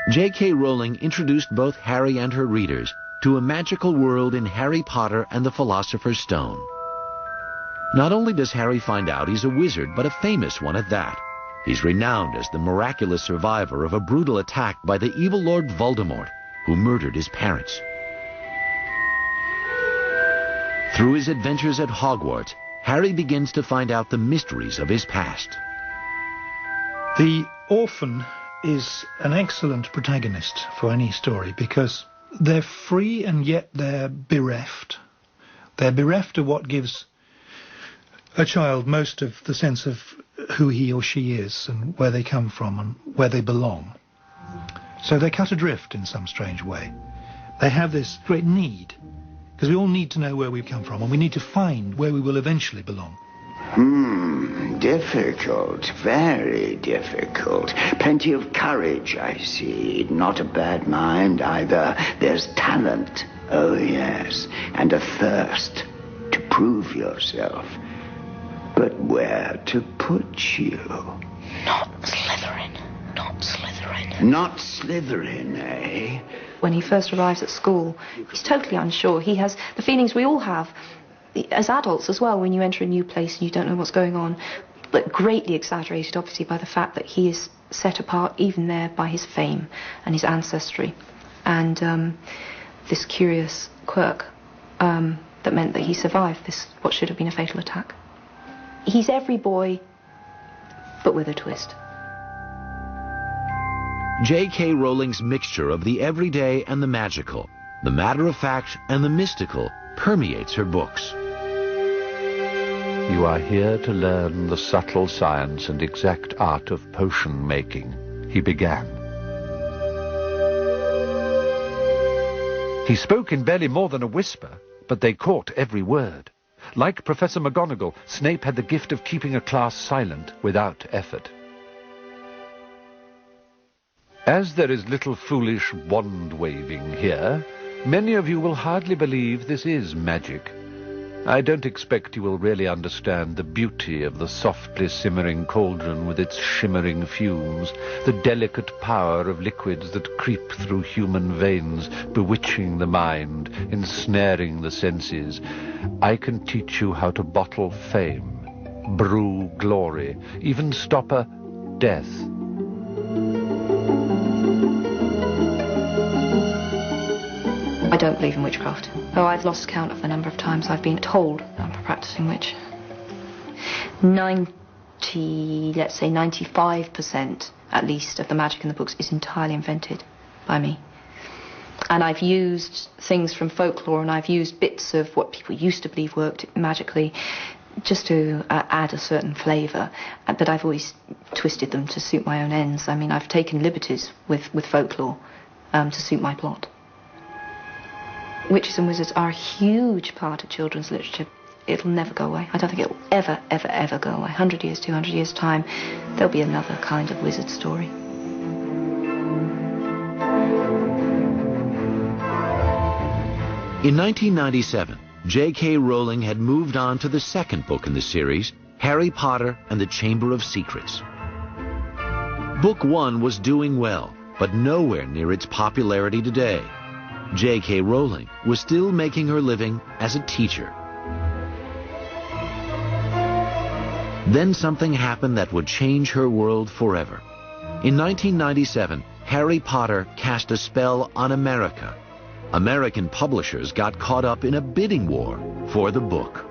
J.K. Rowling introduced both Harry and her readers to a magical world in Harry Potter and the Philosopher's Stone. Not only does Harry find out he's a wizard, but a famous one at that. He's renowned as the miraculous survivor of a brutal attack by the evil Lord Voldemort, who murdered his parents. Through his adventures at Hogwarts, Harry begins to find out the mysteries of his past. The orphan is an excellent protagonist for any story because they're free and yet they're bereft. They're bereft of what gives a child most of the sense of who he or she is and where they come from and where they belong. So they're cut adrift in some strange way. They have this great need, because we all need to know where we come from and we need to find where we will eventually belong. Difficult, very difficult. Plenty of courage, I see. Not a bad mind either. There's talent, oh yes, and a thirst to prove yourself. But where to put you? Not Slytherin. Not Slytherin. Not Slytherin, eh? When he first arrives at school, he's totally unsure. He has the feelings we all have as adults as well when you enter a new place and you don't know what's going on, but greatly exaggerated obviously by the fact that he is set apart even there by his fame and his ancestry and this curious quirk that meant that he survived this what should have been a fatal attack. He's every boy but with a twist. J.K. Rowling's mixture of the everyday and the magical, the matter-of-fact and the mystical permeates her books. You are here to learn the subtle science and exact art of potion making, he began. He spoke in barely more than a whisper, but they caught every word. Like Professor McGonagall, Snape had the gift of keeping a class silent without effort. As there is little foolish wand-waving here, many of you will hardly believe this is magic. I don't expect you will really understand the beauty of the softly simmering cauldron with its shimmering fumes, the delicate power of liquids that creep through human veins, bewitching the mind, ensnaring the senses. I can teach you how to bottle fame, brew glory, even stop a death. I don't believe in witchcraft. Oh, I've lost count of the number of times I've been told I'm a practicing witch. 95% at least of the magic in the books is entirely invented by me. And I've used things from folklore and I've used bits of what people used to believe worked magically just to add a certain flavour. But I've always twisted them to suit my own ends. I mean, I've taken liberties with folklore to suit my plot. Witches and wizards are a huge part of children's literature. It'll never go away. I don't think it'll ever, ever, ever go away. 100 years, 200 years' time, there'll be another kind of wizard story. In 1997, J.K. Rowling had moved on to the second book in the series, Harry Potter and the Chamber of Secrets. Book 1 was doing well, but nowhere near its popularity today. J.K. Rowling was still making her living as a teacher. Then something happened that would change her world forever. In 1997, Harry Potter cast a spell on America. American publishers got caught up in a bidding war for the book.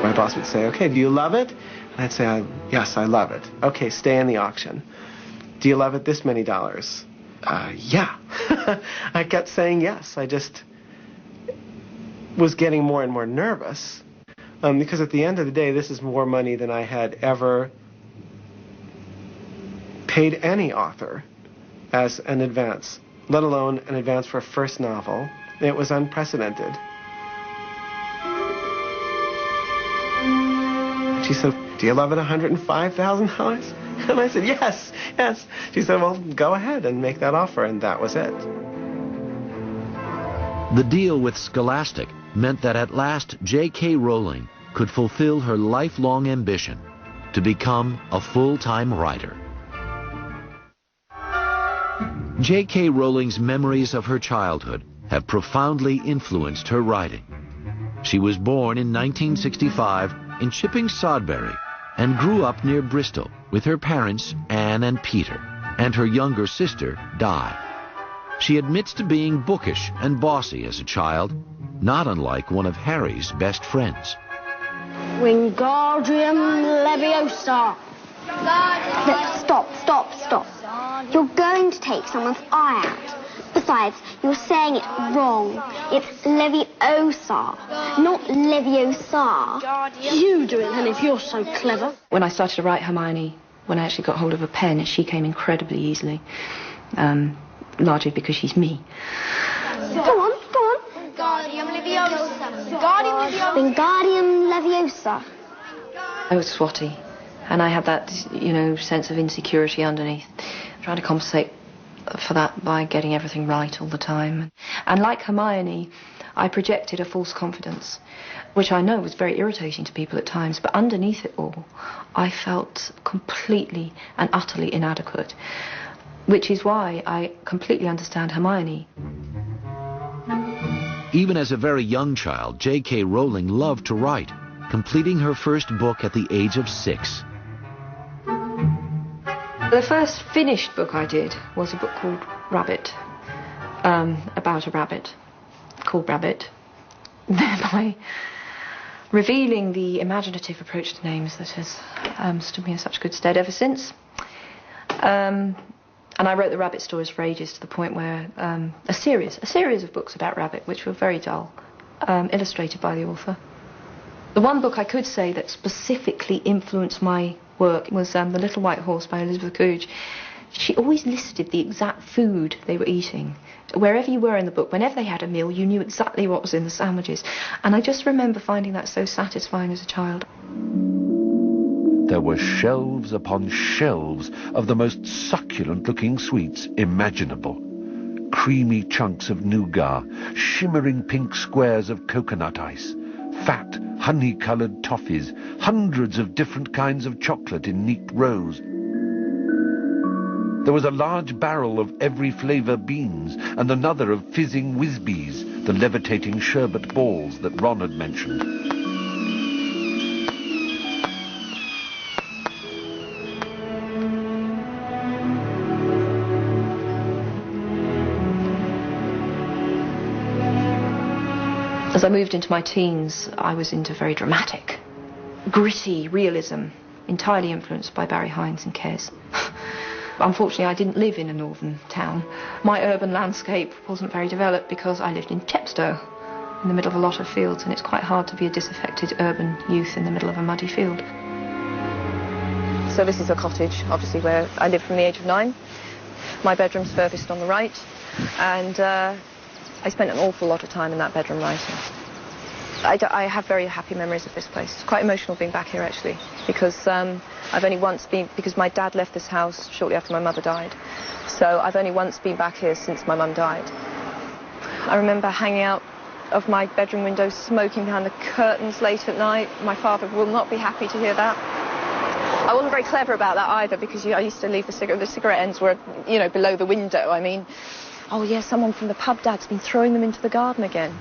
My boss would say, okay, do you love it? And I'd say, yes, I love it. Okay, stay in the auction. Do you love it this many dollars? Yeah. I kept saying yes. I just was getting more and more nervous because at the end of the day, this is more money than I had ever paid any author as an advance, let alone an advance for a first novel. It was unprecedented. She said, do you love it $105,000? And I said, yes, yes. She said, well, go ahead and make that offer, and that was it. The deal with Scholastic meant that at last J.K. Rowling could fulfill her lifelong ambition to become a full-time writer. J.K. Rowling's memories of her childhood have profoundly influenced her writing. She was born in 1965 in Chipping Sodbury and grew up near Bristol with her parents, Anne and Peter, and her younger sister, Di. She admits to being bookish and bossy as a child, not unlike one of Harry's best friends. Wingardium Leviosa. Stop. You're going to take someone's eye out. Besides, you're saying it wrong. It's Leviosa, not Leviosa. You do it then if you're so clever. When I started to write Hermione, when I actually got hold of a pen, she came incredibly easily. Largely because she's me. Go on. Wingardium Leviosa. Wingardium Leviosa. I was swotty, and I had that, sense of insecurity underneath, trying to compensate for that by getting everything right all the time. And like Hermione, I projected a false confidence, which I know was very irritating to people at times, but underneath it all, I felt completely and utterly inadequate, which is why I completely understand Hermione. Even as a very young child, J.K. Rowling loved to write, completing her first book at the age of 6. The first finished book I did was a book called Rabbit, about a rabbit called Rabbit, thereby revealing the imaginative approach to names that has stood me in such good stead ever since. And I wrote the rabbit stories for ages, to the point where a series of books about Rabbit, which were very dull, illustrated by the author. The one book I could say that specifically influenced my work was The Little White Horse by Elizabeth Coolidge. She always listed the exact food they were eating. Wherever you were in the book, whenever they had a meal, you knew exactly what was in the sandwiches. And I just remember finding that so satisfying as a child. There were shelves upon shelves of the most succulent-looking sweets imaginable. Creamy chunks of nougat, shimmering pink squares of coconut ice, fat, honey-coloured toffees, hundreds of different kinds of chocolate in neat rows. There was a large barrel of every flavour beans and another of fizzing whizbees, the levitating sherbet balls that Ron had mentioned. As I moved into my teens, I was into very dramatic, gritty realism, entirely influenced by Barry Hines and Kes. Unfortunately, I didn't live in a northern town. My urban landscape wasn't very developed because I lived in Chepstow, in the middle of a lot of fields, and it's quite hard to be a disaffected urban youth in the middle of a muddy field. So this is a cottage, obviously, where I lived from the age of 9. My bedroom's furthest on the right, and I spent an awful lot of time in that bedroom writing. I have very happy memories of this place. It's quite emotional being back here, actually, because I've only once been, because my dad left this house shortly after my mother died. So I've only once been back here since my mum died. I remember hanging out of my bedroom window, smoking behind the curtains late at night. My father will not be happy to hear that. I wasn't very clever about that either, because I used to leave the cigarette ends were, below the window. I mean, oh yeah, someone from the pub dad's been throwing them into the garden again.